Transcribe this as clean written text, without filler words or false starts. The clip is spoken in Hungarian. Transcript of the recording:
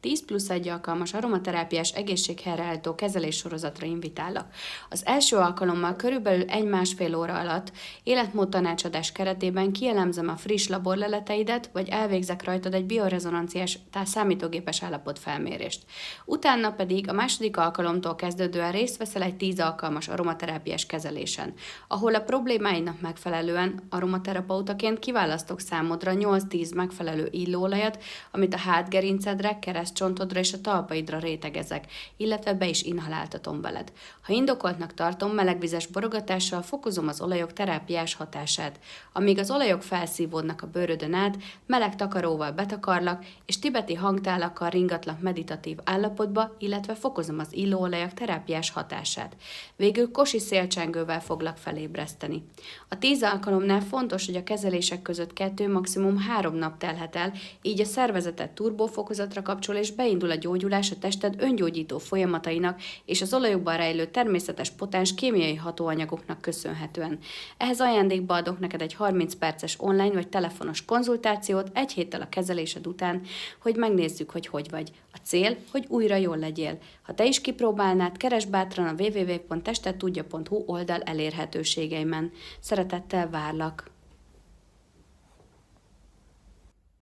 10+1 alkalmas aromaterápiás egészséghelyreállító kezelés sorozatra invitállak. Az első alkalommal körülbelül 1-1,5 óra alatt életmód tanácsadás keretében kielemzem a friss laborleleteidet, vagy elvégzek rajtad egy biorezonanciás számítógépes állapotfelmérést. Utána pedig a második alkalomtól kezdődően részt veszel egy 10 alkalmas aromaterápiás kezelésen, ahol a problémáidnak megfelelően aromaterapeutaként kiválasztok számodra 8-10 megfelelő illóolajat, amit a hátgerincedre, keresztcsontodra és a talpaidra rétegezek, illetve be is inhaláltatom veled. Ha indokoltnak tartom, melegvizes borogatással fokozom az olajok terápiás hatását. Amíg az olajok felszívódnak a bőrödön át, meleg takaróval betakarlak, és tibeti hangtálakkal ringatlak meditatív állapotba, illetve fokozom az illóolajak terápiás hatását. Végül kosi szélcsengővel foglak felébreszteni. A 10 alkalomnál fontos, hogy a kezelések között 2, maximum 3 nap telhet el, így a szervezetet turbófokozatra kapcsol és beindul a gyógyulás a tested öngyógyító folyamatainak és az olajokban rejlő természetes potens kémiai hatóanyagoknak köszönhetően. Ehhez ajándékba adok neked egy 30 perces online vagy telefonos konzultációt 1 héttel a kezelésed után, hogy megnézzük, hogy vagy. A cél, hogy újra jól legyél. Ha te is kipróbálnád, keresd bátran a www.testettudja.hu oldal elérhetőségeimen. Szeretettel várlak!